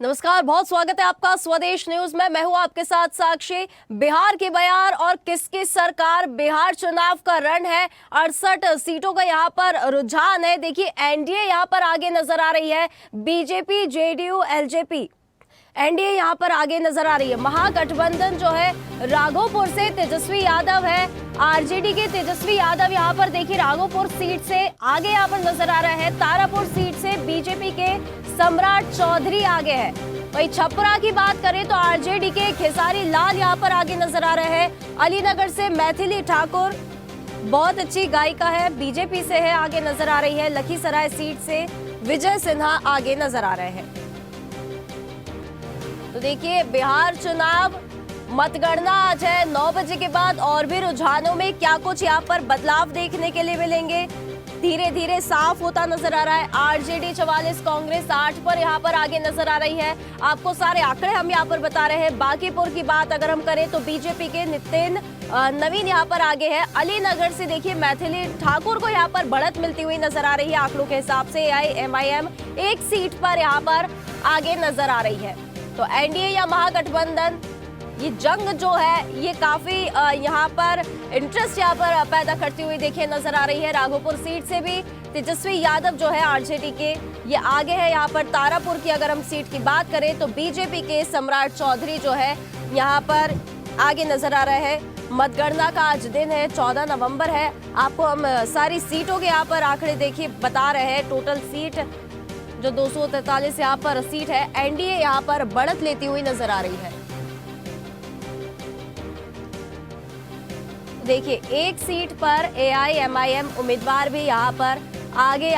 नमस्कार, बहुत स्वागत है आपका स्वदेश न्यूज में। मैं हूं आपके साथ साक्षी। बिहार की बयार और किसकी सरकार, बिहार चुनाव का रण है। 68 सीटों का यहां पर रुझान है। देखिए, एनडीए यहां पर आगे नजर आ रही है। बीजेपी, जेडीयू, एलजेपी, एनडीए यहां पर आगे नजर आ रही है। महागठबंधन जो है राघोपुर से तेजस्वी यादव है। आरजेडी के तेजस्वी यादव यहां पर देखिए राघोपुर सीट से आगे यहां पर नजर आ रहा है। तारापुर सीट से बीजेपी के सम्राट चौधरी आगे है। वही छपरा की बात करें तो आरजेडी के खेसारी लाल यहां पर आगे नजर आ रहे हैं। अलीनगर से मैथिली ठाकुर बहुत अच्छी गायिका है, बीजेपी से है, आगे नजर आ रही है। लखीसराय सीट से विजय सिन्हा आगे नजर आ रहे हैं। तो देखिए, बिहार चुनाव मतगणना आज है 9 बजे के बाद। और भी रुझानों में क्या कुछ यहाँ पर बदलाव देखने के लिए मिलेंगे, धीरे धीरे साफ होता नजर आ रहा है। आरजेडी 44, कांग्रेस 8 पर यहाँ पर आगे नजर आ रही है। आपको सारे आंकड़े हम यहाँ पर बता रहे हैं। बांकीपुर की बात अगर हम करें तो बीजेपी के नितिन नवीन यहाँ पर आगे है। अलीनगर से देखिए मैथिली ठाकुर को यहाँ पर बढ़त मिलती हुई नजर आ रही है। आंकड़ों के हिसाब से एआईएमआईएम एक सीट पर यहाँ पर आगे नजर आ रही है। तो एनडीए या महागठबंधन, ये जंग जो है ये काफी यहाँ पर इंटरेस्ट यहाँ पर पैदा करती हुई देखिए नजर आ रही है। राघोपुर सीट से भी तेजस्वी यादव जो है आरजेडी के, ये आगे है। यहाँ पर तारापुर की अगर हम सीट की बात करें तो बीजेपी के सम्राट चौधरी जो है यहाँ पर आगे नजर आ रहे हैं। मतगणना का आज दिन है, 14 नवंबर है। आपको हम सारी सीटों के यहाँ पर आंकड़े देखिए बता रहे हैं। टोटल सीट जो 243 यहाँ पर सीट है, एनडीए यहाँ पर बढ़त लेती हुई नजर आ रही है। देखिए, एक सीट पर एआईएमआईएम उम्मीदवार भी यहाँ पर आगे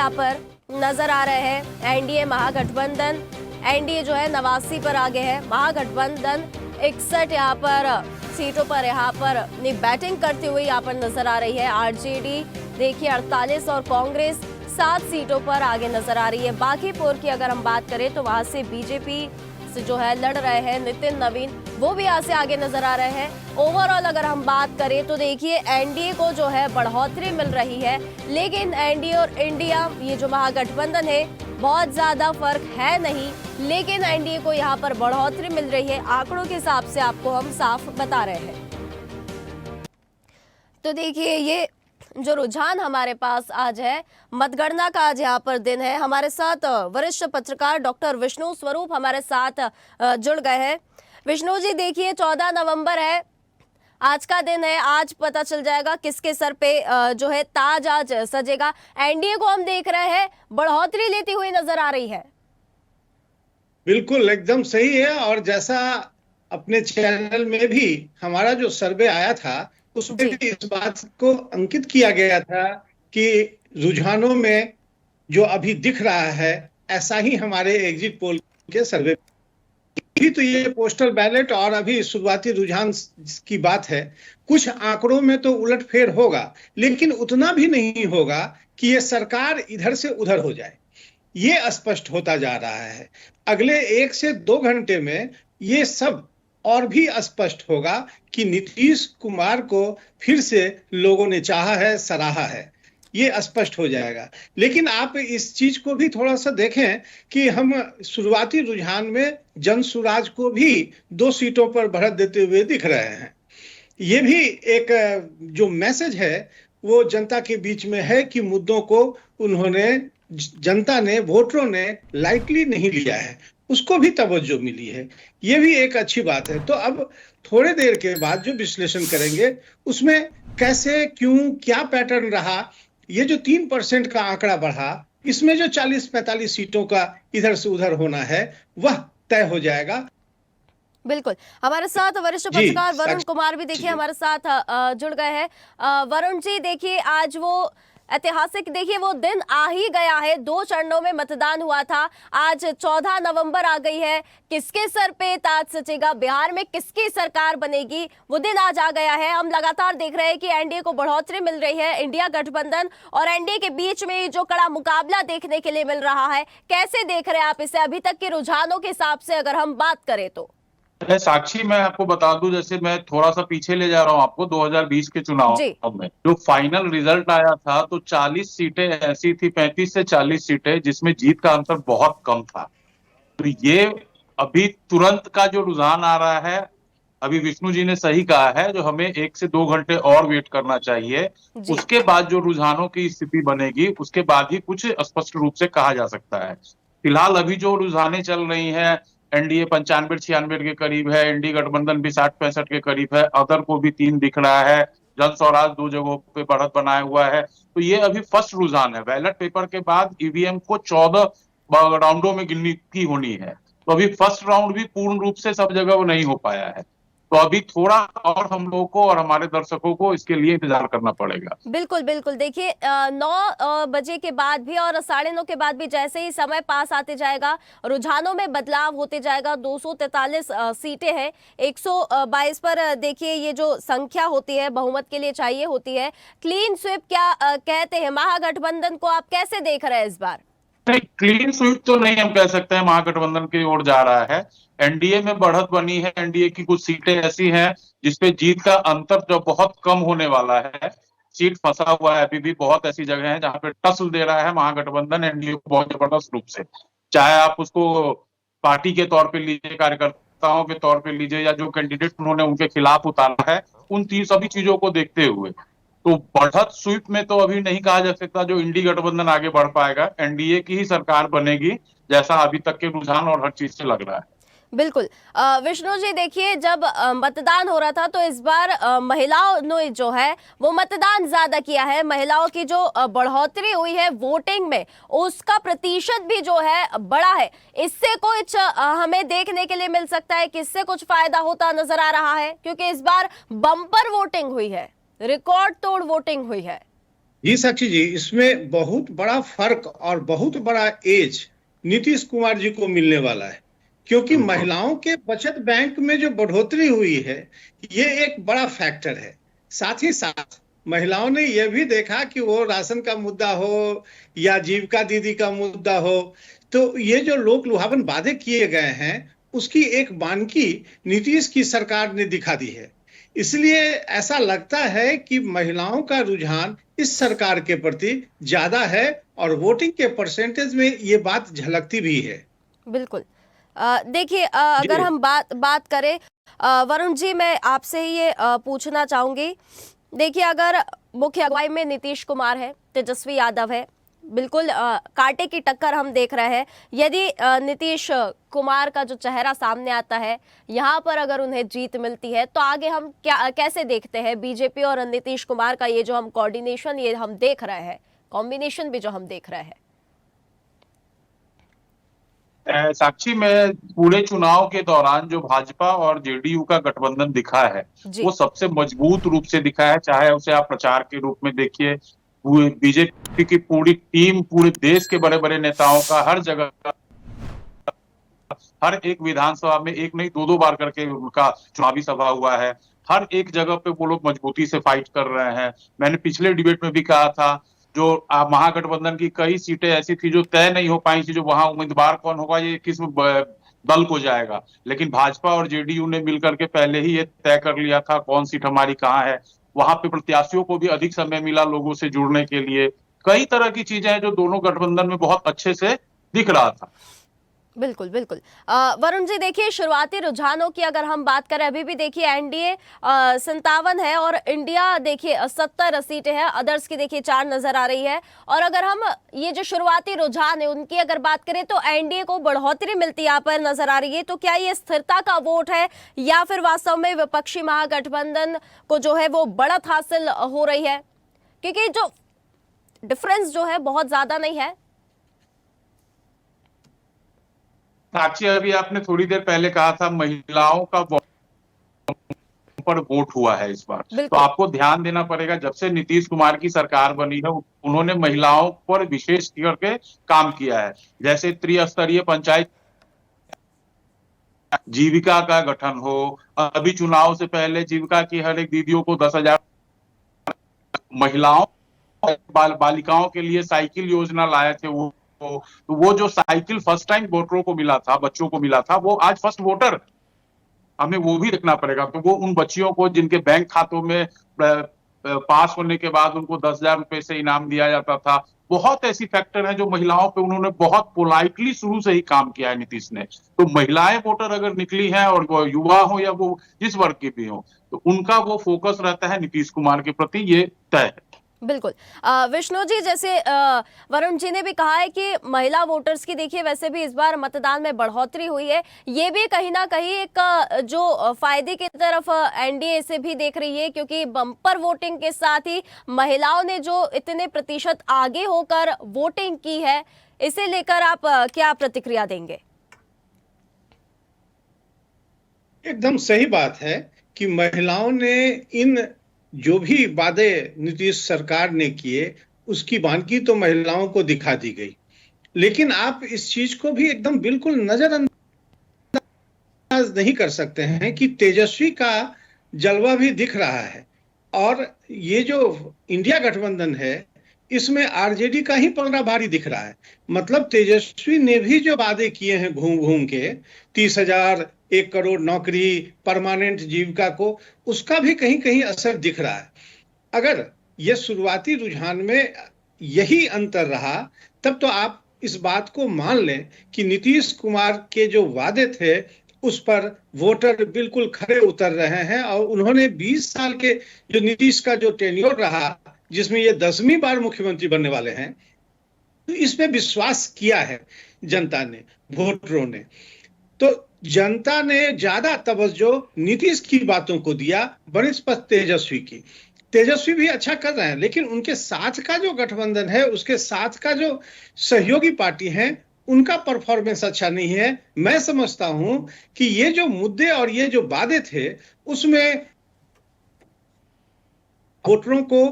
नजर आ रहे हैं। एनडीए महागठबंधन, एनडीए जो है 89 पर आगे है। महागठबंधन 61 यहाँ पर सीटों पर यहाँ पर अपनी बैटिंग करती हुई यहाँ पर नजर आ रही है। आरजेडी देखिए 48 और कांग्रेस 7 सीटों पर आगे नजर आ रही है। बांकीपुर की अगर हम बात करें तो वहां से बीजेपी से जो है लड़ रहे हैं नितिन नवीन, वो भी यहाँ से आगे नजर आ रहे हैं। ओवरऑल अगर हम बात करें तो देखिए एनडीए को जो है बढ़ोतरी मिल रही है, लेकिन एनडीए और इंडिया ये जो महागठबंधन है बहुत ज्यादा फर्क है नहीं, लेकिन एनडीए को यहाँ पर बढ़ोतरी मिल रही है। आंकड़ों के हिसाब से आपको हम साफ बता रहे हैं। तो देखिए, ये जो रुझान हमारे पास आज है, मतगणना का आज यहाँ पर दिन है। हमारे साथ वरिष्ठ पत्रकार डॉक्टर विष्णु स्वरूप हमारे साथ जुड़ गए हैं। विष्णु जी, देखिए 14 नवंबर है, आज का दिन है। आज पता चल जाएगा किसके सर पे जो है ताज आज सजेगा। एनडीए को हम देख रहे हैं बढ़ोतरी लेती हुई नजर आ रही है। बिल्कुल एकदम सही है। और जैसा अपने चैनल में भी हमारा जो सर्वे आया था उसमें भी इस बात को अंकित किया गया था कि रुझानों में जो अभी दिख रहा है ऐसा ही हमारे एग्जिट पोल के सर्वे भी। तो ये पोस्टल बैलेट और अभी शुरुआती रुझान की बात है। कुछ आंकड़ों में तो उलटफेर होगा, लेकिन उतना भी नहीं होगा कि ये सरकार इधर से उधर हो जाए। ये स्पष्ट होता जा रहा है। अगले 1 से 2 घंटे में ये सब और भी स्पष्ट होगा कि नीतीश कुमार को फिर से लोगों ने चाहा है, सराहा है। ये स्पष्ट हो जाएगा। लेकिन आप इस चीज को भी थोड़ा सा देखें कि हम शुरुआती रुझान में जनसुराज को भी 2 सीटों पर बढ़त देते हुए दिख रहे हैं। ये भी एक जो मैसेज है वो जनता के बीच में है कि मुद्दों को उन्होंने, जनता ने, वोटरों ने लाइटली नहीं लिया है, उसको भी तवज्जो मिली है। ये भी एक अच्छी बात है। तो अब थोड़े देर के बाद जो विश्लेषण करेंगे उसमें कैसे, क्यों, क्या पैटर्न रहा, ये जो 3% का आंकड़ा बढ़ा, इसमें जो 40-45 सीटों का इधर से उधर होना है वह तय हो जाएगा। बिल्कुल, हमारे साथ वरिष्ठ पत्रकार वरुण कुमार भी देखिए हमारे साथ जुड़ गए हैं। वरुण जी, देखिए आज वो ऐतिहासिक, देखिए वो दिन आ ही गया है। 2 चरणों में मतदान हुआ था। आज 14 नवंबर आ गई है। किसके सर पे ताज सजेगा, बिहार में किसकी सरकार बनेगी, वो दिन आज आ गया है। हम लगातार देख रहे हैं कि एनडीए को बढ़ोतरी मिल रही है। इंडिया गठबंधन और एनडीए के बीच में जो कड़ा मुकाबला देखने के लिए मिल रहा है, कैसे देख रहे हैं आप इसे अभी तक के रुझानों के हिसाब से अगर हम बात करें तो? साक्षी, मैं आपको बता दूं, जैसे मैं थोड़ा सा पीछे ले जा रहा हूं आपको 2020 के चुनाव में जो फाइनल रिजल्ट आया था तो 40 सीटें ऐसी थी, 35 से 40 सीटें जिसमें जीत का अंतर बहुत कम था। तो ये अभी तुरंत का जो रुझान आ रहा है, अभी विष्णु जी ने सही कहा है, जो हमें 1 से 2 घंटे और वेट करना चाहिए। जी। उसके बाद जो रुझानों की स्थिति बनेगी, उसके बाद ही कुछ स्पष्ट रूप से कहा जा सकता है। फिलहाल अभी जो रुझानें चल रही हैं, एनडीए 95-96 के करीब है, एनडीए गठबंधन भी 60-65 के करीब है, अदर को भी 3 दिख रहा है, जन स्वराज 2 जगहों पे बढ़त बनाया हुआ है। तो ये अभी फर्स्ट रुझान है। बैलेट पेपर के बाद ईवीएम को 14 राउंडों में गिनती की होनी है। तो अभी फर्स्ट राउंड भी पूर्ण रूप से सब जगह वो नहीं हो पाया है। तो अभी थोड़ा और हम लोगों को और हमारे दर्शकों को इसके लिए इंतजार करना पड़ेगा। बिल्कुल बिल्कुल, देखिए 9 बजे के बाद भी और 9:30 के बाद भी जैसे ही समय पास आते जाएगा, रुझानों में बदलाव होते जाएगा। 243 सीटें हैं, 122 पर देखिए ये जो संख्या होती है बहुमत के लिए चाहिए होती है। क्लीन स्वीप क्या कहते हैं, महागठबंधन को आप कैसे देख रहे हैं इस बार? नहीं, क्लीन स्वीप तो नहीं हम कह सकते हैं महागठबंधन की ओर जा रहा है। एनडीए में बढ़त बनी है, एनडीए की कुछ सीटें ऐसी हैं जिसपे जीत का अंतर जो बहुत कम होने वाला है। सीट फंसा हुआ है, अभी भी बहुत ऐसी जगह है जहां पे टसल दे रहा है महागठबंधन एनडीए को बहुत जबरदस्त रूप से। चाहे आप उसको पार्टी के तौर पे लीजिए, कार्यकर्ताओं के तौर पे लीजिए, या जो कैंडिडेट उन्होंने उनके खिलाफ उतारा है, उन तीन सभी चीजों को देखते हुए तो बढ़त स्वीप में तो अभी नहीं कहा जा सकता जो इंडी गठबंधन आगे बढ़ पाएगा। एनडीए की ही सरकार बनेगी, जैसा अभी तक के रुझान और हर चीज से लग रहा है। बिल्कुल। विष्णु जी देखिए, जब मतदान हो रहा था तो इस बार महिलाओं ने जो है वो मतदान ज्यादा किया है। महिलाओं की जो बढ़ोतरी हुई है वोटिंग में, उसका प्रतिशत भी जो है बड़ा है। इससे कुछ हमें देखने के लिए मिल सकता है कि इससे कुछ फायदा होता नजर आ रहा है, क्योंकि इस बार बम्पर वोटिंग हुई है, रिकॉर्ड तोड़ वोटिंग हुई है। जी साक्षी जी, इसमें बहुत बड़ा फर्क और बहुत बड़ा एज नीतीश कुमार जी को मिलने वाला है, क्योंकि महिलाओं के बचत बैंक में जो बढ़ोतरी हुई है ये एक बड़ा फैक्टर है। साथ ही साथ महिलाओं ने यह भी देखा कि वो राशन का मुद्दा हो या जीविका दीदी का मुद्दा हो, तो ये जो लोक लुभावन वादे किए गए हैं उसकी एक बानगी नीतीश की सरकार ने दिखा दी है। इसलिए ऐसा लगता है कि महिलाओं का रुझान इस सरकार के प्रति ज्यादा है और वोटिंग के परसेंटेज में ये बात झलकती भी है। बिल्कुल। देखिए, अगर हम बात करें वरुण जी, मैं आपसे ये पूछना चाहूंगी। देखिए, अगर मुख्य अगुवाई में नीतीश कुमार है, तेजस्वी यादव है, बिल्कुल कांटे की टक्कर हम देख रहे हैं। यदि नीतीश कुमार का जो चेहरा सामने आता है, यहाँ पर अगर उन्हें जीत मिलती है तो आगे हम कैसे देखते हैं बीजेपी और नीतीश कुमार का ये जो हम कोऑर्डिनेशन ये हम देख रहे हैं, कॉम्बिनेशन भी जो हम देख रहे हैं? साक्षी, में पूरे चुनाव के दौरान जो भाजपा और जेडीयू का गठबंधन दिखा है वो सबसे मजबूत रूप से दिखा है। चाहे उसे आप प्रचार के रूप में देखिए, बीजेपी की पूरी टीम पूरे देश के बड़े बड़े नेताओं का हर जगह, हर एक विधानसभा में एक नहीं 2-2 बार करके उनका चुनावी सभा हुआ है। हर एक जगह पे वो लोग मजबूती से फाइट कर रहे हैं। मैंने पिछले डिबेट में भी कहा था, जो महागठबंधन की कई सीटें ऐसी थी जो तय नहीं हो पाई थी, जो वहां उम्मीदवार कौन होगा, ये किस दल को जाएगा, लेकिन भाजपा और जेडीयू ने मिलकर के पहले ही ये तय कर लिया था कौन सीट हमारी कहाँ है। वहां पे प्रत्याशियों को भी अधिक समय मिला लोगों से जुड़ने के लिए। कई तरह की चीजें हैं जो दोनों गठबंधन में बहुत अच्छे से दिख रहा था। बिल्कुल बिल्कुल। वरुण जी देखिए, शुरुआती रुझानों की अगर हम बात करें, अभी भी देखिए एनडीए 57 है और इंडिया देखिए 70 सीटें हैं, अदर्स की देखिए 4 नजर आ रही है। और अगर हम ये जो शुरुआती रुझान है उनकी अगर बात करें तो एनडीए को बढ़ोतरी मिलती यहाँ पर नजर आ रही है। तो क्या ये स्थिरता का वोट है या फिर वास्तव में विपक्षी महागठबंधन को जो है वो बढ़त हासिल हो रही है? क्योंकि जो डिफरेंस जो है बहुत ज्यादा नहीं है। साक्षी, अभी आपने थोड़ी देर पहले कहा था महिलाओं का पर वोट हुआ है इस बार, तो आपको ध्यान देना पड़ेगा। जब से नीतीश कुमार की सरकार बनी है उन्होंने महिलाओं पर विशेष करके काम किया है। जैसे त्रिस्तरीय पंचायत जीविका का गठन हो, अभी चुनाव से पहले जीविका की हर एक दीदियों को 10,000, महिलाओं बालिकाओं के लिए साइकिल योजना लाए थे तो वो जो साइकिल फर्स्ट टाइम वोटरों को मिला था, बच्चों को मिला था, वो आज फर्स्ट वोटर, हमें वो भी देखना पड़ेगा। तो वो उन बच्चियों को जिनके बैंक खातों में पास होने के बाद उनको 10,000 रुपए से इनाम दिया जाता था, बहुत ऐसी फैक्टर हैं जो महिलाओं पे उन्होंने बहुत पोलाइटली शुरू से ही काम किया है नीतीश ने। तो महिलाएं वोटर अगर निकली हैं और वो युवा हो या वो जिस वर्ग के भी हो, तो उनका वो फोकस रहता है नीतीश कुमार के प्रति, ये तय है। बिल्कुल। विष्णु जी, जैसे वरुण जी ने भी कहा है कि महिला वोटर्स की देखिए वैसे भी इस बार मतदान में बढ़ोतरी हुई है, ये भी कहीं ना कहीं एक जो फायदे की तरफ एनडीए से भी देख रही है, क्योंकि बम्पर वोटिंग के साथ ही महिलाओं ने जो इतने प्रतिशत आगे होकर वोटिंग की है, इसे लेकर आप क्या प्रतिक्रिया देंगे? एकदम सही बात है कि महिलाओं ने इन जो भी वादे नीतीश सरकार ने किए, उसकी बानगी तो महिलाओं को दिखा दी गई। लेकिन आप इस चीज को भी एकदम बिल्कुल नजरअंदाज नहीं कर सकते हैं कि तेजस्वी का जलवा भी दिख रहा है। और ये जो इंडिया गठबंधन है, इसमें आरजेडी का ही पलड़ा भारी दिख रहा है। मतलब तेजस्वी ने भी जो वादे किए हैं घूम घूम के, 30,000, 1 करोड़ नौकरी, परमानेंट जीविका को, उसका भी कहीं कहीं असर दिख रहा है। अगर ये शुरुआती रुझान में यही अंतर रहा, तब तो आप इस बात को मान लें कि नीतीश कुमार के जो वादे थे उस पर वोटर बिल्कुल खरे उतर रहे हैं। और उन्होंने 20 साल के जो नीतीश का जो टेन्योर रहा, जिसमें ये 10वीं बार मुख्यमंत्री बनने वाले हैं, तो इस पे विश्वास किया है जनता ने, वोटरों ने। तो जनता ने ज्यादा तवज्जो नीतीश की बातों को दिया बनिस्पत तेजस्वी की। तेजस्वी भी अच्छा कर रहे हैं, लेकिन उनके साथ का जो गठबंधन है, उसके साथ का जो सहयोगी पार्टी है, उनका परफॉर्मेंस अच्छा नहीं है। मैं समझता हूं कि ये जो मुद्दे और ये जो वादे थे, उसमें वोटरों को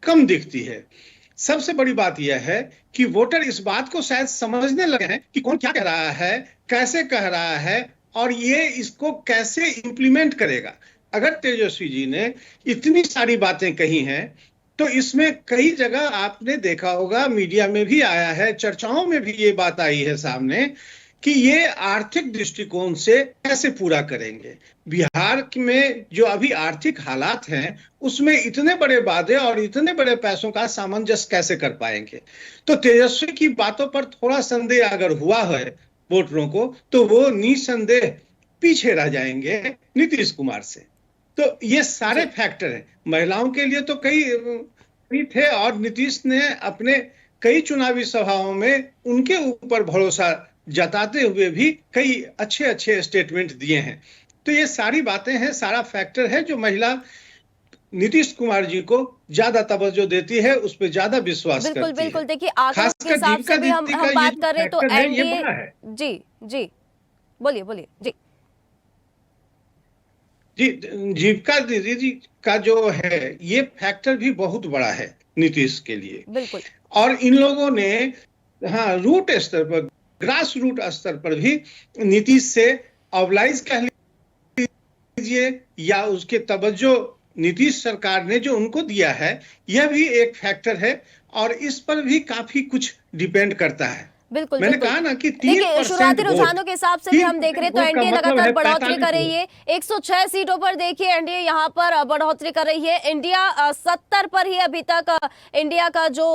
कम दिखती है। सबसे बड़ी बात यह है कि वोटर इस बात को शायद समझने लगे हैं कि कौन क्या कह रहा है, कैसे कह रहा है, और ये इसको कैसे इंप्लीमेंट करेगा। अगर तेजस्वी जी ने इतनी सारी बातें कही हैं, तो इसमें कई जगह आपने देखा होगा, मीडिया में भी आया है, चर्चाओं में भी ये बात आई है सामने, कि ये आर्थिक दृष्टिकोण से कैसे पूरा करेंगे। बिहार में जो अभी आर्थिक हालात हैं, उसमें इतने बड़े वादे और इतने बड़े पैसों का सामंजस्य कैसे कर पाएंगे। तो तेजस्वी की बातों पर थोड़ा संदेह अगर हुआ है वोटरों को, तो वो निसंदेह पीछे रह जाएंगे नीतीश कुमार से। तो ये सारे फैक्टर हैं। महिलाओं के लिए तो कई थे, और नीतीश ने अपने कई चुनावी सभाओं में उनके ऊपर भरोसा जताते हुए भी कई अच्छे अच्छे स्टेटमेंट दिए हैं। तो ये सारी बातें हैं, सारा फैक्टर है जो महिला नीतीश कुमार जी को ज्यादा तवज्जो देती है, उस पर ज्यादा विश्वास करती है। बिल्कुल। देखिए आंकड़ों के खासकर हिसाब जीविका से भी हम दीदी का ये बात जो करें तो फैक्टर है, ये एनडीए। बड़ा है। जी, बोलिए जी। जी, जीविका दीदी जी का जो है, ये फैक्टर भी बहुत बड़ा है नीतीश के लिए। बिल्कुल। और इन लोगों ने, हाँ, रूट स्तर पर, ग्रास रूट स्तर पर भी नीतीश से ऑबलाइज कह लीजिए, या उसके तवज्जो नीतीश सरकार ने जो उनको दिया है, यह भी एक फैक्टर है। और इस पर भी काफी कुछ डिपेंड करता है। मैंने कहा ना कि 3% शुरुआती रुझानों के हिसाब से भी हम देख रहे हैं तो वोट का एनडीए मतलब लगातार है बढ़ोतरी कर 45 रही है। 106 सीटों पर देखिए एनडीए यहां पर बढ़ोतरी कर रही है। इंडिया 70 पर ही अभी तक इंडिया का जो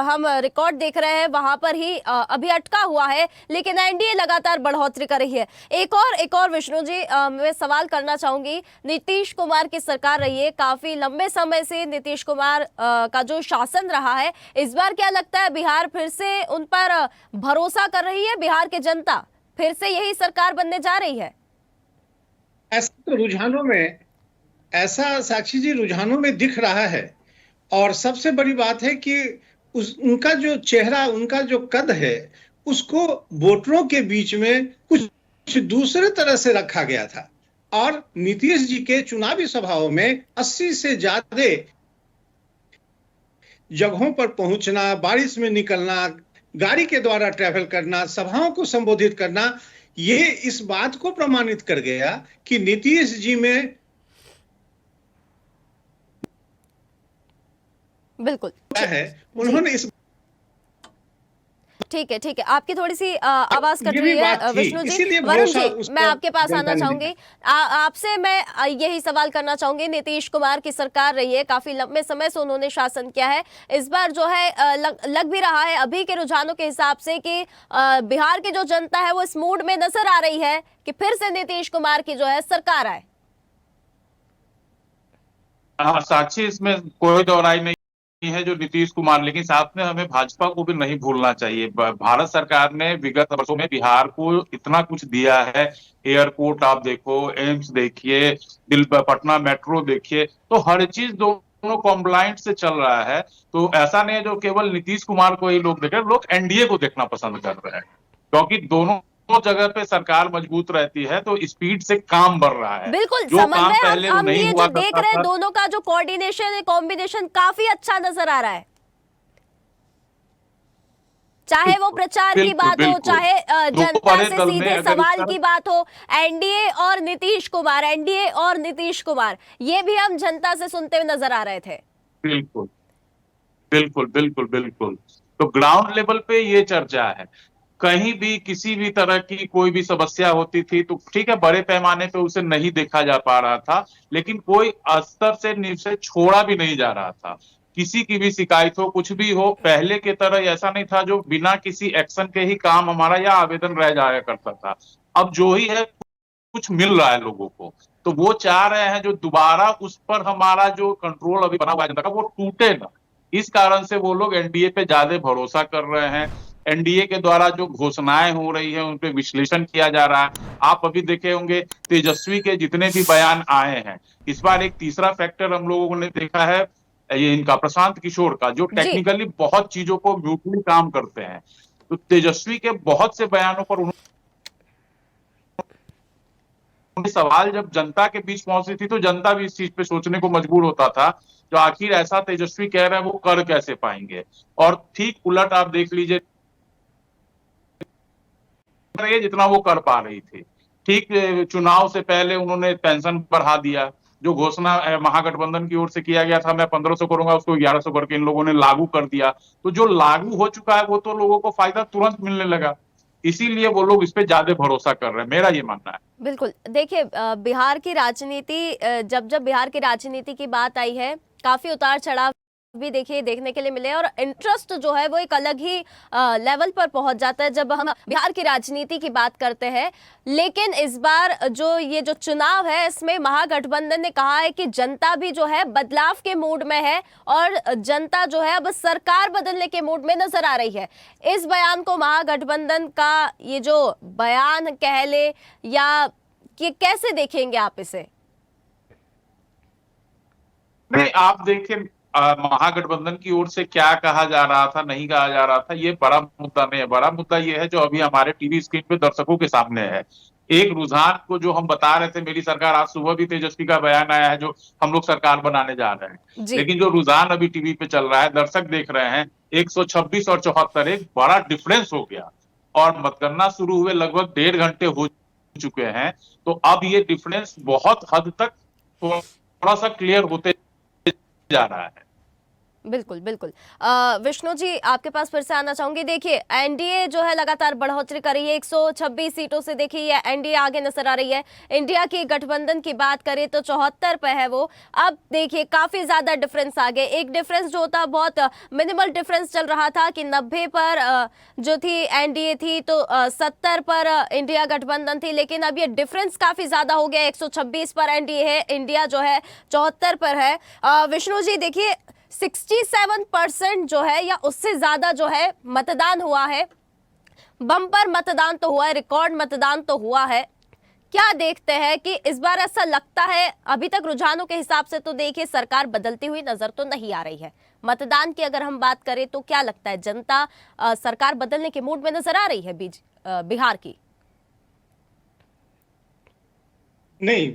हम रिकॉर्ड देख रहे हैं वहां पर ही अभी अटका हुआ है, लेकिन एनडीए लगातार बढ़ोतरी कर रही है। एक और विष्णु जी, मैं सवाल करना चाहूंगी। नीतीश कुमार की सरकार रही है, काफी लंबे समय से नीतीश कुमार का जो शासन रहा है, इस बार क्या लगता है बिहार फिर से उन पर भरोसा कर रही है? बिहार की जनता फिर से यही सरकार बनने जा रही है? ऐसा तो रुझानों में, ऐसा साक्षी जी रुझानों में दिख रहा है। और सबसे बड़ी बात है कि उनका जो चेहरा, उनका जो कद है, उसको वोटरों के बीच में कुछ दूसरे तरह से रखा गया था। और नीतीश जी के चुनावी सभाओं में 80 से ज्यादा जगहों पर पहुंचना, बारिश में निकलना, गाड़ी के द्वारा ट्रैवल करना, सभाओं को संबोधित करना, ये इस बात को प्रमाणित कर गया कि नीतीश जी में बिल्कुल है। उन्होंने इस ठीक है, ठीक है। आपकी थोड़ी सी आवाज कट ये रही भी बात है थी, विष्णु जी। इसीलिए वरुण भरोसा जी, उस मैं पर आपके पास जनता आना ने चाहूंगी। दिया। आपसे मैं यही सवाल करना चाहूंगी। नीतीश कुमार की सरकार रही है, काफी लंबे समय से उन्होंने शासन किया है। इस बार जो है लग भी रहा है अभी के रुझानों के हिसाब से कि बिहार की जो जनता है वो इस मूड में नजर आ रही है कि फिर से नीतीश कुमार की जो है सरकार आए। हाँ साक्षी, इसमें कोई दोहराई नहीं है जो नीतीश कुमार, लेकिन साथ में हमें भाजपा को भी नहीं भूलना चाहिए। भारत सरकार ने विगत वर्षों में बिहार को इतना कुछ दिया है। एयरपोर्ट आप देखो, एम्स देखिए, पटना मेट्रो देखिए, तो हर चीज दोनों कॉम्प्लाइंट से चल रहा है। तो ऐसा नहीं है जो केवल नीतीश कुमार को ही लोग देख रहे हैं, लोग एनडीए को देखना पसंद कर रहे हैं, क्योंकि दोनों जगह पे सरकार मजबूत रहती है तो स्पीड से काम बढ़ रहा है। बिल्कुल जो काम समन्वय पहले हम नहीं ये हुआ जो देख करता रहे हैं था, दोनों का जो कोऑर्डिनेशन है, कॉम्बिनेशन काफी अच्छा नजर आ रहा है। चाहे वो प्रचार की बात हो, चाहे जनता से सीधे सवाल की बात हो, एनडीए और नीतीश कुमार, एनडीए और नीतीश कुमार, ये भी हम जनता से सुनते हुए नजर आ रहे थे। बिल्कुल बिल्कुल बिल्कुल बिल्कुल। तो ग्राउंड लेवल पे ये चर्चा है। कहीं भी किसी भी तरह की कोई भी समस्या होती थी तो ठीक है, बड़े पैमाने पे उसे नहीं देखा जा पा रहा था, लेकिन कोई स्तर से नीचे छोड़ा भी नहीं जा रहा था। किसी की भी शिकायत हो, कुछ भी हो, पहले की तरह ऐसा नहीं था जो बिना किसी एक्शन के ही काम हमारा या आवेदन रह जाया करता था। अब जो ही है कुछ मिल रहा है लोगों को, तो वो चाह रहे हैं जो दोबारा उस पर हमारा जो कंट्रोल अभी बना हुआ है जनता का, वो टूटे ना। इस कारण से वो लोग एनडीए पे ज्यादा भरोसा कर रहे हैं। एनडीए के द्वारा जो घोषणाएं हो रही है उन पे विश्लेषण किया जा रहा है। आप अभी देखे होंगे तेजस्वी के जितने भी बयान आए हैं, इस बार एक तीसरा फैक्टर हम लोगों ने देखा है, ये इनका प्रशांत किशोर का, जो टेक्निकली बहुत चीजों को म्यूटली काम करते हैं। तो तेजस्वी के बहुत से बयानों पर सवाल जब जनता के बीच पहुंचती थी तो जनता भी इस चीज पे सोचने को मजबूर होता था, जो आखिर ऐसा तेजस्वी कह रहे हैं वो कर कैसे पाएंगे। और ठीक उलट आप देख लीजिए जितना वो कर पा रही थी। ठीक चुनाव से पहले उन्होंने पेंशन बढ़ा दिया, जो घोषणा महागठबंधन की ओर से किया गया था मैं 1500 करूंगा, उसको 1100 करके इन लोगों ने लागू कर दिया। तो जो लागू हो चुका है वो तो लोगों को फायदा तुरंत मिलने लगा, इसीलिए वो लोग इस पे ज्यादा भरोसा कर रहे हैं, मेरा ये मानना है। बिल्कुल। देखिए बिहार की राजनीति, जब जब बिहार की राजनीति की बात आई है, काफी उतार चढ़ाव भी देखिए देखने के लिए मिले और इंटरेस्ट जो है वो एक अलग ही लेवल पर पहुंच जाता है जब हम बिहार की राजनीति की बात करते हैं। लेकिन इस बार जो ये जो चुनाव है इसमें महागठबंधन ने कहा है कि जनता भी जो है बदलाव के मूड में है और जनता जो है अब सरकार बदलने के मूड में नजर आ रही है। इस बयान को, महागठबंधन का ये जो बयान कह ले या कि कैसे देखेंगे आप इसे? नहीं, आप देखिए महागठबंधन की ओर से क्या कहा जा रहा था, नहीं कहा जा रहा था, ये बड़ा मुद्दा नहीं है। बड़ा मुद्दा ये है जो अभी हमारे टीवी स्क्रीन पे दर्शकों के सामने है। एक रुझान को जो हम बता रहे थे, मेरी सरकार, आज सुबह भी तेजस्वी का बयान आया है जो हम लोग सरकार बनाने जा रहे हैं, लेकिन जो रुझान अभी टीवी पे चल रहा है, दर्शक देख रहे हैं, 126 और 74, एक बड़ा डिफरेंस हो गया। और मतगणना शुरू हुए लगभग 1.5 घंटे हो चुके हैं, तो अब ये डिफरेंस बहुत हद तक थोड़ा सा क्लियर होते जा रहा है। बिल्कुल बिल्कुल। विष्णु जी, आपके पास फिर से आना चाहूंगी। देखिए एनडीए जो है लगातार बढ़ोतरी कर रही है, 126 सीटों से देखिए एनडीए आगे नजर आ रही है। इंडिया की गठबंधन की बात करें तो 74 पे है वो। अब देखिए काफी ज्यादा डिफरेंस आ गए। एक डिफरेंस जो था बहुत मिनिमल डिफरेंस चल रहा था कि 90 पर जो थी एनडीए थी तो 70 पर इंडिया गठबंधन थी, लेकिन अब ये डिफरेंस काफी ज्यादा हो गया। 126 पर एनडीए है, इंडिया जो है 74 पर है। विष्णु जी देखिए 67% जो है या उससे ज्यादा जो है मतदान हुआ है। बम्पर मतदान तो हुआ है, रिकॉर्ड मतदान तो हुआ है। क्या देखते हैं कि इस बार ऐसा लगता है, अभी तक रुझानों के हिसाब से तो देखिए सरकार बदलती हुई नजर तो नहीं आ रही है। मतदान की अगर हम बात करें तो क्या लगता है, जनता सरकार बदलने के मूड में नजर आ रही है बिहार की? नहीं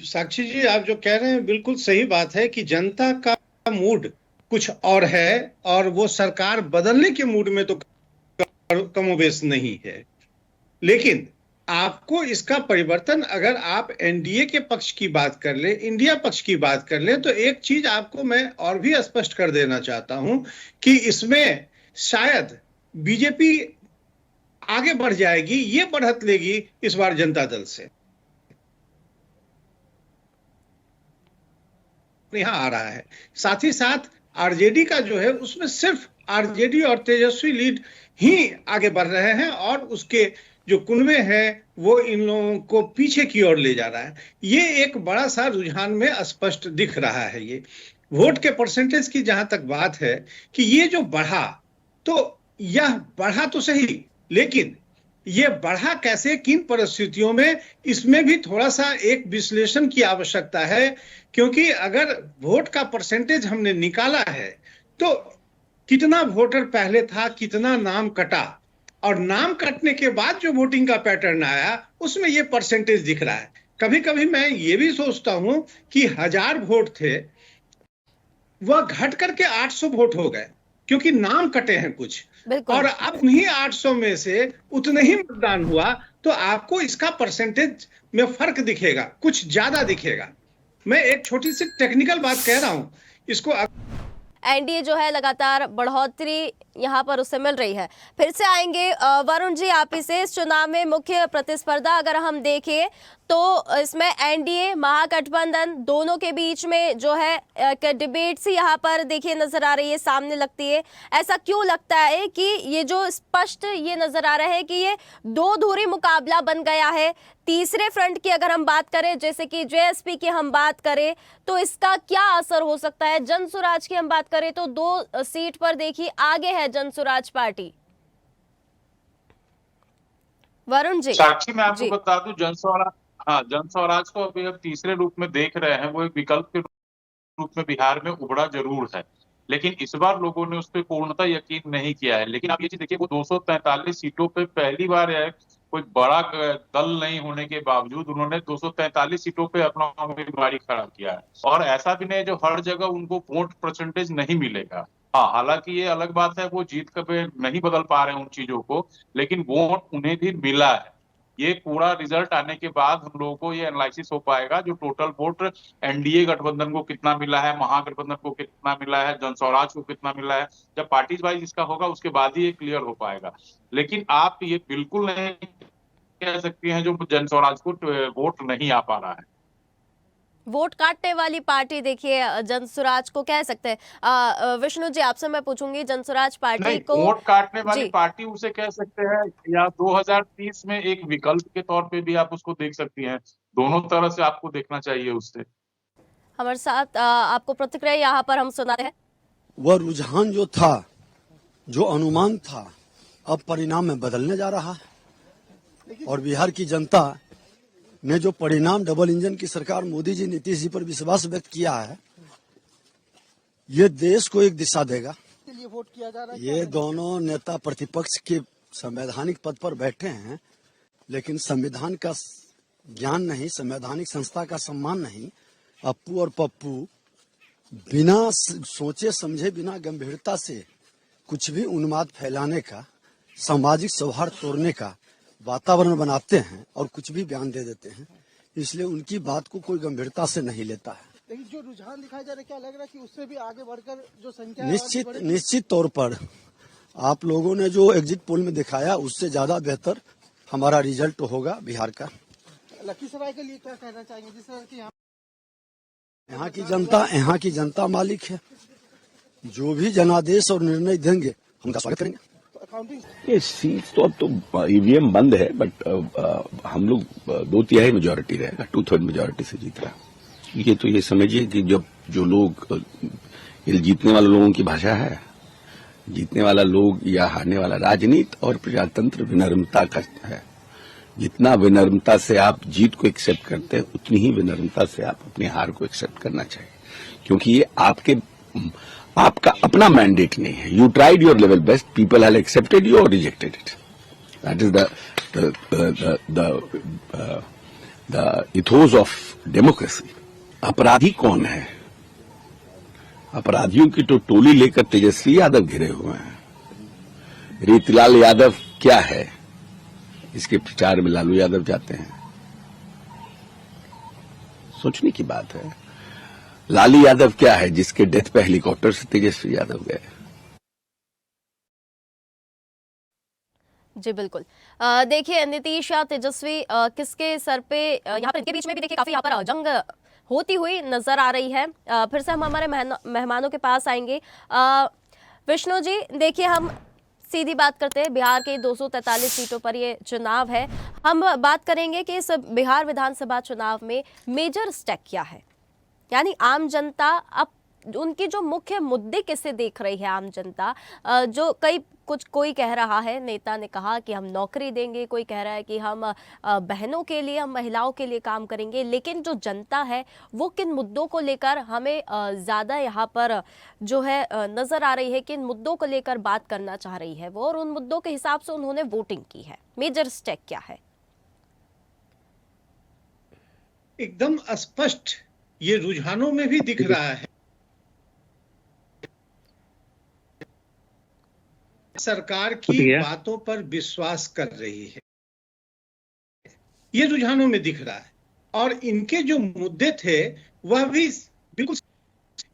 साक्षी जी, आप जो कह रहे हैं बिल्कुल सही बात है कि जनता का मूड कुछ और है और वो सरकार बदलने के मूड में तो कमोबेश नहीं है। लेकिन आपको इसका परिवर्तन, अगर आप एनडीए के पक्ष की बात कर ले, इंडिया पक्ष की बात कर ले, तो एक चीज आपको मैं और भी स्पष्ट कर देना चाहता हूं कि इसमें शायद बीजेपी आगे बढ़ जाएगी, ये बढ़त लेगी इस बार जनता दल से। यहां आ रहा है, साथ ही साथ आरजेडी का जो है उसमें सिर्फ आरजेडी और तेजस्वी लीड ही आगे बढ़ रहे हैं और उसके जो कुनबे हैं वो इन लोगों को पीछे की ओर ले जा रहा है। ये एक बड़ा सा रुझान में स्पष्ट दिख रहा है। ये वोट के परसेंटेज की जहां तक बात है कि ये जो बढ़ा, तो यह बढ़ा तो सही, लेकिन ये बढ़ा कैसे, किन परिस्थितियों में, इसमें भी थोड़ा सा एक विश्लेषण की आवश्यकता है। क्योंकि अगर वोट का परसेंटेज हमने निकाला है तो कितना वोटर पहले था, कितना नाम कटा, और नाम कटने के बाद जो वोटिंग का पैटर्न आया उसमें ये परसेंटेज दिख रहा है। कभी कभी मैं ये भी सोचता हूं कि 1000 वोट थे वह घट करके 800 वोट हो गए, क्योंकि नाम कटे हैं कुछ, और अब उन्हीं 800 में से उतने ही मतदान हुआ, तो आपको इसका परसेंटेज में फर्क दिखेगा, कुछ ज्यादा दिखेगा। मैं एक छोटी सी टेक्निकल बात कह रहा हूं, इसको एनडीए जो है लगातार बढ़ोतरी यहाँ पर उससे मिल रही है। फिर से आएंगे वरुण जी आप ही से। इस चुनाव में मुख्य प्रतिस्पर्धा अगर हम देखें तो इसमें एनडीए महागठबंधन दोनों के बीच में जो है एक डिबेट सी यहाँ पर देखिए नजर आ रही है, सामने लगती है। ऐसा क्यों लगता है कि ये जो स्पष्ट ये नजर आ रहा है कि ये दो धुरी मुकाबला बन गया है? तीसरे फ्रंट की अगर हम बात करें, जैसे कि जेएसपी की हम बात करें, तो इसका क्या असर हो सकता है? जनसुराज की हम बात करें तो 2 सीट पर देखिए आगे है जनसुराज पार्टी। वरुण जी। साक्षी मैं आपको बता दूं, जनस्वराज को अभी अब तीसरे रूप में देख रहे हैं। वो एक विकल्प के रूप में बिहार में उभरा जरूर है, लेकिन इस बार लोगों ने उस पर पूर्णतः यकीन नहीं किया है। लेकिन आप ये चीज देखिए, वो 243 सीटों पे पहली बार है, कोई बड़ा दल नहीं होने के बावजूद उन्होंने 243 सीटों पे अपना उम्मीदवारी खड़ा किया है। और ऐसा भी नहीं जो हर जगह उनको वोट परसेंटेज नहीं मिलेगा। हाँ, हालांकि ये अलग बात है वो जीत कभी नहीं बदल पा रहे हैं उन चीजों को, लेकिन वोट उन्हें भी मिला है। ये पूरा रिजल्ट आने के बाद हम लोगों को ये एनालिसिस हो पाएगा जो टोटल वोट एनडीए गठबंधन को कितना मिला है, महागठबंधन को कितना मिला है, जनस्वराज को कितना मिला है। जब पार्टीज वाइज इसका होगा उसके बाद ही ये क्लियर हो पाएगा। लेकिन आप ये बिल्कुल नहीं कह सकती हैं जो जनस्वराज को वोट नहीं आ पा रहा है। वोट काटने वाली पार्टी देखिए जनसुराज को कह सकते हैं। विष्णु जी आपसे मैं पूछूंगी, जनसुराज पार्टी को वोट काटने वाली पार्टी उसे कह सकते हैं, या 2030 में एक विकल्प के तौर पे भी आप उसको देख सकती हैं। दोनों तरह से आपको देखना चाहिए उससे। हमारे साथ आपको प्रतिक्रिया यहाँ पर हम सुनाते हैं। वह रुझान जो था, जो अनुमान था, अब परिणाम में बदलने जा रहा है। और बिहार की जनता ने जो परिणाम डबल इंजन की सरकार मोदी जी, नीतीश जी पर विश्वास व्यक्त किया है, ये देश को एक दिशा देगा। वोट किया जा रहा है। ये दोनों नेता प्रतिपक्ष के संवैधानिक पद पर बैठे हैं, लेकिन संविधान का ज्ञान नहीं, संवैधानिक संस्था का सम्मान नहीं। अप्पू और पप्पू बिना सोचे समझे, बिना गंभीरता से कुछ भी उन्माद फैलाने का, सामाजिक सौहार्द तोड़ने का वातावरण बनाते हैं और कुछ भी बयान दे देते हैं। इसलिए उनकी बात को कोई गंभीरता से नहीं लेता है। लेकिन जो रुझान दिखाई जा रहा है, क्या लग रहा है कि उससे भी आगे बढ़कर जो संख्या निश्चित तौर पर आप लोगों ने जो एग्जिट पोल में दिखाया उससे ज्यादा बेहतर हमारा रिजल्ट होगा बिहार का। लखीसराय के लिए क्या कहना चाहेंगे? जिस तरह की यहाँ की जनता मालिक है, जो भी जनादेश और निर्णय देंगे उनका स्वागत करेंगे। ये सीट तो अब तो ईवीएम बंद है, बट हम लोग 2/3 मेजोरिटी रहेगा, 2/3 मेजोरिटी से जीत रहा। ये तो ये समझिए कि जब जो लोग, ये जीतने वाले लोगों की भाषा है, जीतने वाला लोग या हारने वाला, राजनीति और प्रजातंत्र विनम्रता का है। जितना विनम्रता से आप जीत को एक्सेप्ट करते हैं, उतनी ही विनम्रता से आप अपनी हार को एक्सेप्ट करना चाहिए, क्योंकि ये आपका अपना मैंडेट नहीं है। You tried your level best, people have accepted you और rejected it. That is the ethos of democracy. अपराधी कौन है? अपराधियों की तो टोली लेकर तेजस्वी यादव घिरे हुए हैं। रीतिलाल यादव क्या है, इसके प्रचार में लालू यादव जाते हैं। सोचने की बात है। लालू यादव क्या है, जिसके डेथ पे हेलीकॉप्टर से तेजस्वी यादव गए। जी बिल्कुल। देखिए नीतीश या तेजस्वी किसके सर पे यहाँ पर इनके बीच में भी देखिए काफी यहाँ पर जंग होती हुई नजर आ रही है। फिर से हम हमारे मेहमानों के पास आएंगे। विष्णु जी देखिए, हम सीधी बात करते हैं, बिहार के 243 सीटों पर ये चुनाव है। हम बात करेंगे कि इस बिहार विधानसभा चुनाव में मेजर स्टेक क्या है, यानी आम जनता अब उनकी जो मुख्य मुद्दे किसे देख रही है आम जनता। जो कोई कह रहा है, नेता ने कहा कि हम नौकरी देंगे, कोई कह रहा है कि हम बहनों के लिए, हम महिलाओं के लिए काम करेंगे, लेकिन जो जनता है वो किन मुद्दों को लेकर हमें ज़्यादा यहाँ पर जो है नज़र आ रही है, किन मुद्दों को लेकर बात करना चाह रही है वो, और उन मुद्दों के हिसाब से उन्होंने वोटिंग की है। मेजर स्टेक क्या है? एकदम स्पष्ट ये रुझानों में भी दिख रहा है। सरकार की बातों पर विश्वास कर रही है, ये रुझानों में दिख रहा है। और इनके जो मुद्दे थे वह भी बिल्कुल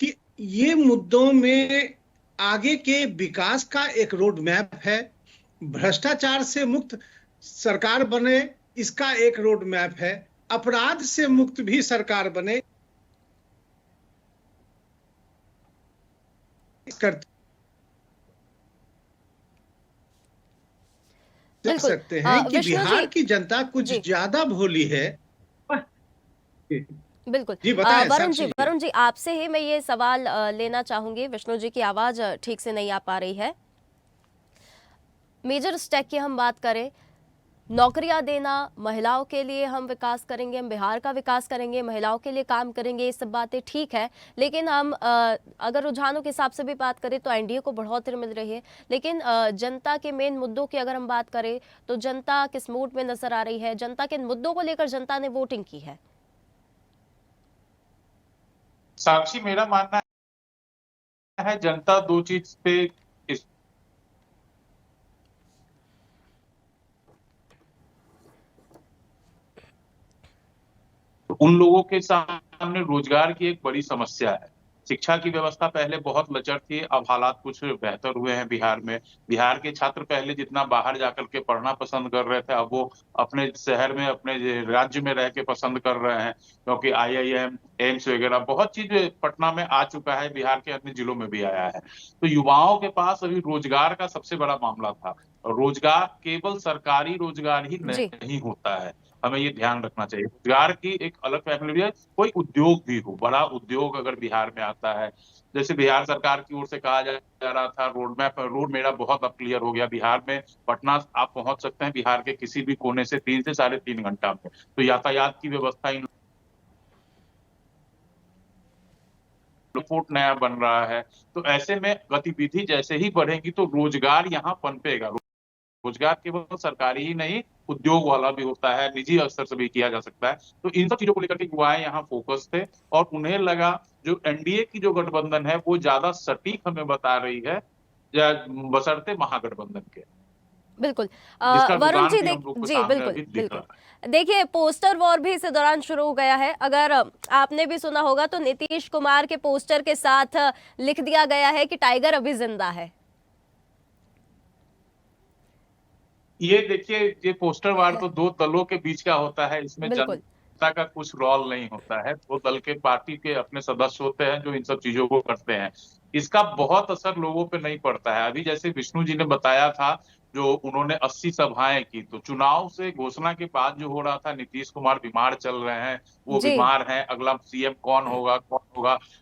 कि ये मुद्दों में आगे के विकास का एक रोड मैप है, भ्रष्टाचार से मुक्त सरकार बने इसका एक रोड मैप है, अपराध से मुक्त भी सरकार बने कर सकते हैं कि बिहार की जनता कुछ ज्यादा भोली है। बिल्कुल। जी बताएं वरुण जी आपसे ही मैं ये सवाल लेना चाहूंगी। विष्णु जी की आवाज ठीक से नहीं आ पा रही है। मेजर स्टेक की हम बात करें, नौकरियां देना, महिलाओं के लिए हम विकास करेंगे, हम बिहार का विकास करेंगे, महिलाओं के लिए काम करेंगे, ये सब बातें ठीक है, लेकिन हम अगर रुझानों के हिसाब से भी बात करें तो एनडीए को बढ़ोतरी मिल रही है, लेकिन जनता के मेन मुद्दों की अगर हम बात करें तो जनता किस मूड में नजर आ रही है, जनता के मुद्दों को लेकर जनता ने वोटिंग की है? साक्षी, मेरा मानना है जनता दो चीज पे उन लोगों के सामने रोजगार की एक बड़ी समस्या है। शिक्षा की व्यवस्था पहले बहुत लचर थी, अब हालात कुछ बेहतर हुए हैं बिहार में। बिहार के छात्र पहले जितना बाहर जाकर के पढ़ना पसंद कर रहे थे, अब वो अपने शहर में, अपने राज्य में रह के पसंद कर रहे हैं, क्योंकि IIM, एम्स वगैरह बहुत चीज पटना में आ चुका है, बिहार के अन्य जिलों में भी आया है। तो युवाओं के पास अभी रोजगार का सबसे बड़ा मामला था। रोजगार केवल सरकारी रोजगार ही नहीं होता है, हमें ये ध्यान रखना चाहिए। रोजगार की एक अलग फैमिली है, कोई उद्योग भी हो, बड़ा उद्योग अगर बिहार में आता है, जैसे बिहार सरकार की ओर से कहा जा रहा था रोड मेरा बहुत अब क्लियर हो गया। बिहार में पटना आप पहुंच सकते हैं बिहार के किसी भी कोने से 3 से 3.5 घंटा में। तो यातायात की व्यवस्था इन एयरपोर्ट नया बन रहा है, तो ऐसे में गतिविधि जैसे ही बढ़ेगी तो रोजगार यहाँ पनपेगा। रोजगार केवल सरकारी ही नहीं, उद्योग वाला भी होता है, निजी स्तर से भी किया जा सकता है। तो इन सब चीजों को लेकर के युवाएं यहाँ फोकस थे, और उन्हें लगा जो एनडीए की जो गठबंधन है वो ज्यादा सटीक हमें बता रही है बशर्ते महागठबंधन के। बिल्कुल। वरुण जी जी बिल्कुल। देखिए पोस्टर वॉर भी इस दौरान शुरू हो गया है। अगर आपने भी सुना होगा तो नीतीश कुमार के पोस्टर के साथ लिख दिया गया है कि टाइगर अभी जिंदा है। ये देखिए, ये पोस्टर वार तो दो दलों के बीच का होता है, इसमें जनता का कुछ रोल नहीं होता है। दो दल के पार्टी के अपने सदस्य होते हैं जो इन सब चीजों को करते हैं। इसका बहुत असर लोगों पे नहीं पड़ता है। अभी जैसे विष्णु जी ने बताया था, जो उन्होंने 80 सभाएं की, तो चुनाव से घोषणा के बाद जो हो रहा था, नीतीश कुमार बीमार चल रहे हैं, वो बीमार हैं, अगला सीएम कौन होगा,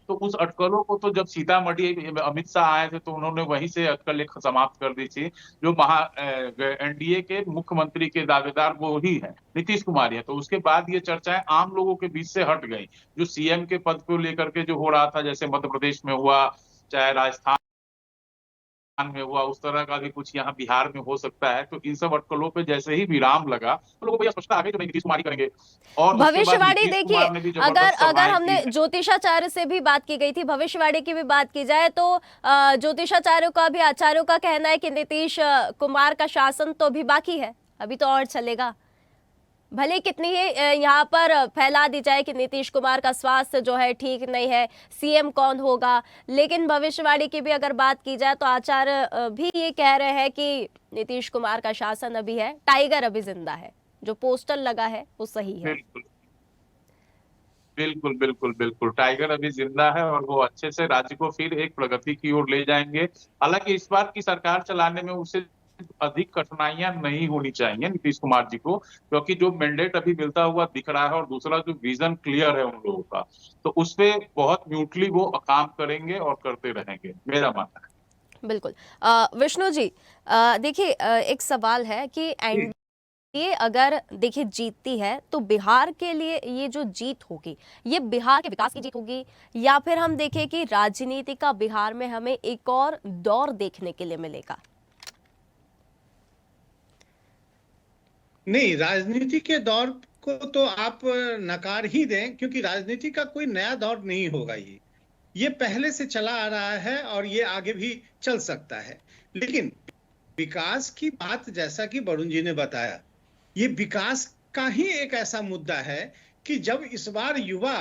तो उस अटकलों को तो जब सीतामढ़ी अमित शाह आए थे तो उन्होंने वहीं से अटकल एक समाप्त कर दी थी। जो एनडीए के मुख्यमंत्री के दावेदार वो ही है, नीतीश कुमार है। तो उसके बाद ये चर्चाएं आम लोगों के बीच से हट गई। जो सीएम के पद को लेकर के जो हो रहा था, जैसे मध्य प्रदेश में हुआ, चाहे राजस्थान में हुआ, उस तरह का भी कुछ यहाँ बिहार में हो सकता है। तो इन सब अटकलों पे जैसे ही विराम लगा तो लोगों को यह स्पष्टता आ गई, तो नीतीश कुमार ही करेंगे। और भविष्यवाणी देखिए, अगर हमने ज्योतिषाचार्य से भी बात की गई थी, भविष्यवाणी की भी बात की जाए तो ज्योतिषाचार्यों का भी, आचार्यों का कहना है कि नीतीश कुमार का शासन तो भी बाकी है, अभी तो और चलेगा। भले कितनी ही यहाँ पर फैला दी जाए कि नीतीश कुमार का स्वास्थ्य जो है ठीक नहीं है, सीएम कौन होगा, लेकिन भविष्यवाणी की भी अगर बात की जाए तो आचार्य भी ये कह रहे हैं कि नीतीश कुमार का शासन अभी है, टाइगर अभी जिंदा है, जो पोस्टर लगा है वो सही है। बिल्कुल बिल्कुल बिल्कुल बिल्कुल, टाइगर अभी जिंदा है और वो अच्छे से राज्य को फिर एक प्रगति की ओर ले जाएंगे। हालांकि इस बार की सरकार चलाने में उसे अधिक कठिनाइयां नहीं होनी चाहिए नीतीश कुमार जी को, क्योंकि जो मैंडेट अभी मिलता हुआ दिख रहा है और दूसरा जो विजन क्लियर है उन लोगों का, तो उस पे बहुत म्यूटली वो काम करेंगे और करते रहेंगे, मेरा मानना है। बिल्कुल। विष्णु जी, देखिए एक सवाल है कि ये अगर देखिए जीतती है तो बिहार के लिए ये जो जीत होगी, ये बिहार के विकास की जीत होगी, या फिर हम देखें कि राजनीति का बिहार में हमें एक और दौर देखने के लिए मिलेगा? नहीं, राजनीति के दौर को तो आप नकार ही दें, क्योंकि राजनीति का कोई नया दौर नहीं होगा। ये पहले से चला आ रहा है और ये आगे भी चल सकता है। लेकिन विकास की बात, जैसा कि वरुण जी ने बताया, ये विकास का ही एक ऐसा मुद्दा है कि जब इस बार युवा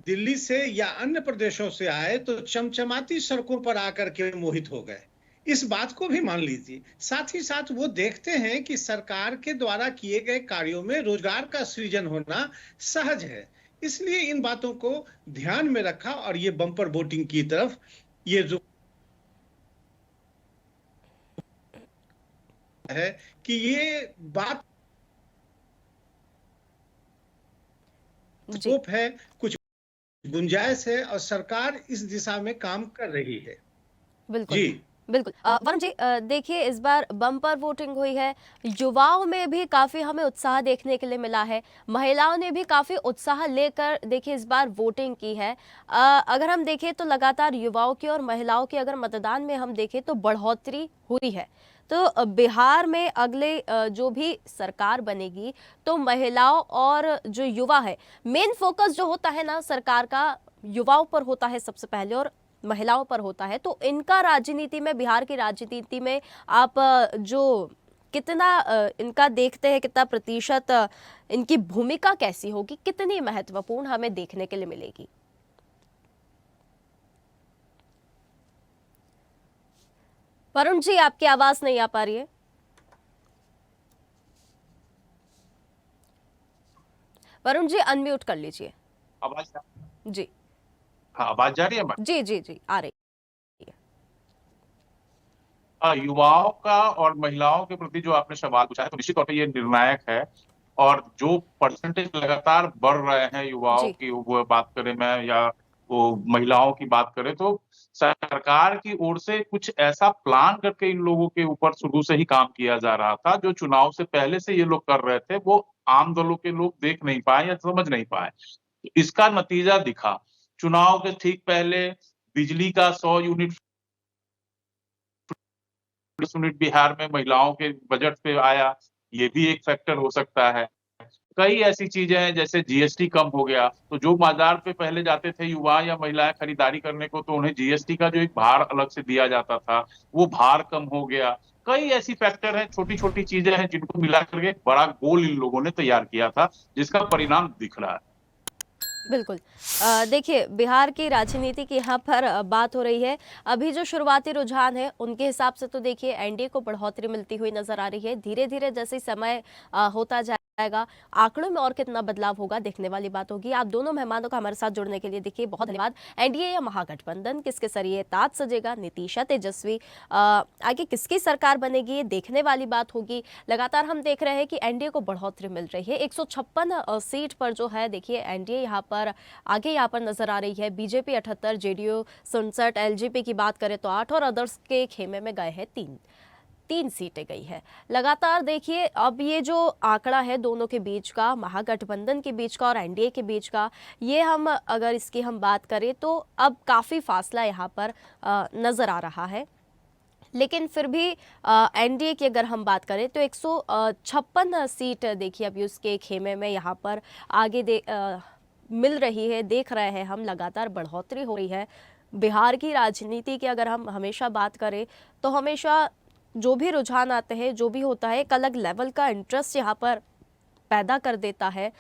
दिल्ली से या अन्य प्रदेशों से आए तो चमचमाती सड़कों पर आकर के मोहित हो गए। इस बात को भी मान लीजिए। साथ ही साथ वो देखते हैं कि सरकार के द्वारा किए गए कार्यों में रोजगार का सृजन होना सहज है, इसलिए इन बातों को ध्यान में रखा और ये बम्पर वोटिंग की तरफ ये जो है कि ये बात स्कोप है, कुछ गुंजाइश है और सरकार इस दिशा में काम कर रही है। बिल्कुल जी बिल्कुल। वरुण जी, देखिए इस बार बम्पर वोटिंग हुई है, युवाओं में भी काफी हमें उत्साह देखने के लिए मिला है, महिलाओं ने भी काफी उत्साह लेकर देखिए इस बार वोटिंग की है। अगर हम देखें तो लगातार युवाओं की और महिलाओं की अगर मतदान में हम देखें तो बढ़ोतरी हुई है। तो बिहार में अगले जो भी सरकार बनेगी तो महिलाओं और जो युवा है, मेन फोकस जो होता है ना सरकार का, युवाओं पर होता है सबसे पहले और महिलाओं पर होता है। तो इनका राजनीति में, बिहार की राजनीति में आप जो कितना इनका देखते हैं, कितना प्रतिशत इनकी भूमिका कैसी होगी, कितनी महत्वपूर्ण हमें देखने के लिए मिलेगी? वरुण जी, आपकी आवाज नहीं आ पा रही है। वरुण जी, अनम्यूट कर लीजिए। आवाज, जी हाँ आवाज जा रही है? जी जी जी, आ रही है। युवाओं का और महिलाओं के प्रति जो आपने सवाल पूछा है, तो निश्चित तौर पर ये निर्णायक है। और जो परसेंटेज लगातार बढ़ रहे हैं युवाओं की, वो बात करें मैं या वो महिलाओं की बात करें, तो सरकार की ओर से कुछ ऐसा प्लान करके इन लोगों के ऊपर शुरू से ही काम किया जा रहा था, जो चुनाव से पहले से ये लोग कर रहे थे, वो आम दलों के लोग देख नहीं पाए या समझ नहीं पाए। इसका नतीजा दिखा। चुनाव के ठीक पहले बिजली का 100 यूनिट बिहार में महिलाओं के बजट पे आया, ये भी एक फैक्टर हो सकता है। कई ऐसी चीजें हैं, जैसे जीएसटी कम हो गया, तो जो बाजार पे पहले जाते थे युवा या महिलाएं खरीदारी करने को, तो उन्हें जीएसटी का जो एक भार अलग से दिया जाता था, वो भार कम हो गया। कई ऐसी फैक्टर हैं, छोटी छोटी चीजें हैं, जिनको मिला करके एक बड़ा गोल इन लोगों ने तैयार किया था, जिसका परिणाम दिख रहा है। बिल्कुल। देखिए बिहार की राजनीति की यहाँ पर बात हो रही है। अभी जो शुरुआती रुझान है उनके हिसाब से तो देखिए एनडीए को बढ़ोतरी मिलती हुई नजर आ रही है। धीरे धीरे जैसे समय होता जाएगा, आंकड़ों में और कितना बदलाव होगा देखने वाली बात होगी। आप दोनों मेहमानों का हमारे साथ जुड़ने के लिए देखिए बहुत धन्यवाद। एनडीए या महागठबंधन, किसके सरिये ताज सजेगा, नीतीश या तेजस्वी, आगे किसकी सरकार बनेगी, ये देखने वाली बात होगी। लगातार हम देख रहे हैं कि एनडीए को बढ़ोतरी मिल रही है। 156 सीट पर जो है देखिए एनडीए यहाँ पर आगे यहाँ पर नजर आ रही है। बीजेपी 78, जेडीयू 67, एलजेपी की बात करें तो 8 और अदर्स के खेमे में गए हैं 3 सीटें गई है। लगातार देखिए अब ये जो आंकड़ा है दोनों के बीच का, महागठबंधन के बीच का और एनडीए के बीच का, ये हम अगर इसकी हम बात करें तो अब काफ़ी फासला यहाँ पर नज़र आ रहा है। लेकिन फिर भी एनडीए की अगर हम बात करें तो 156 सीट देखिए अभी उसके खेमे में यहाँ पर आगे मिल रही है। देख रहे हैं हम लगातार बढ़ोतरी हो रही है। बिहार की राजनीति की अगर हम हमेशा बात करें तो हमेशा जो भी रुझान आते हैं, जो भी होता है, एक अलग लेवल का इंटरेस्ट यहाँ पर पैदा कर देता है।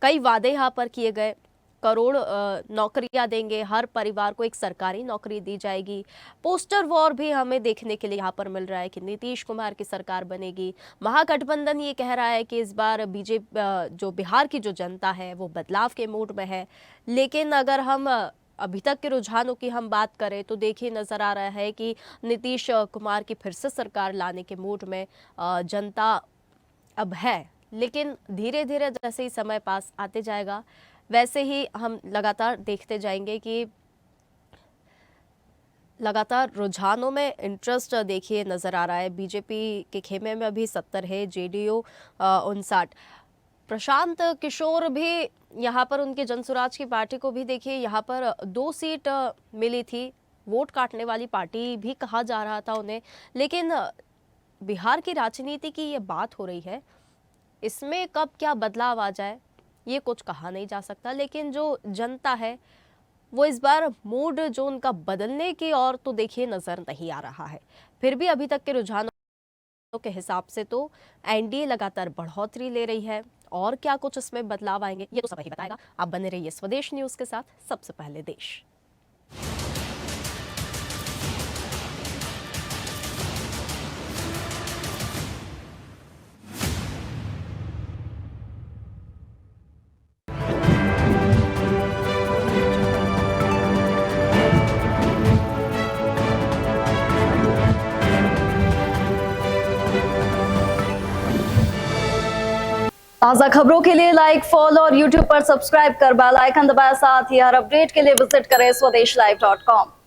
कई वादे यहाँ पर किए गए, करोड़ नौकरियां देंगे, हर परिवार को एक सरकारी नौकरी दी जाएगी। पोस्टर वॉर भी हमें देखने के लिए यहाँ पर मिल रहा है कि नीतीश कुमार की सरकार बनेगी। महागठबंधन ये कह रहा है कि इस बार बीजेपी, जो बिहार की जो जनता है वो बदलाव के मूड में है। लेकिन अगर हम अभी तक के रुझानों की हम बात करें तो देखिए नजर आ रहा है कि नीतीश कुमार की फिर से सरकार लाने के मूड में जनता अब है। लेकिन धीरे धीरे जैसे ही समय पास आते जाएगा वैसे ही हम लगातार देखते जाएंगे कि लगातार रुझानों में इंटरेस्ट देखिए नजर आ रहा है। बीजेपी के खेमे में अभी 70 है, जेडीयू 59। प्रशांत किशोर भी यहाँ पर, उनके जनसुराज की पार्टी को भी देखिए यहाँ पर 2 सीट मिली थी, वोट काटने वाली पार्टी भी कहा जा रहा था उन्हें। लेकिन बिहार की राजनीति की ये बात हो रही है, इसमें कब क्या बदलाव आ जाए ये कुछ कहा नहीं जा सकता। लेकिन जो जनता है वो इस बार मूड जो उनका बदलने की ओर तो देखिए नजर नहीं आ रहा है। फिर भी अभी तक के रुझानों के हिसाब से तो एनडीए लगातार बढ़ोतरी ले रही है। और क्या कुछ इसमें बदलाव आएंगे ये तो समय ही बताएगा। आप बने रहिए स्वदेश न्यूज के साथ, सबसे पहले देश। ताज़ा खबरों के लिए लाइक, फॉलो और यूट्यूब पर सब्सक्राइब कर बेल आइकन दबाएं। साथ ही हर अपडेट के लिए विजिट करें स्वदेशलाइव.com।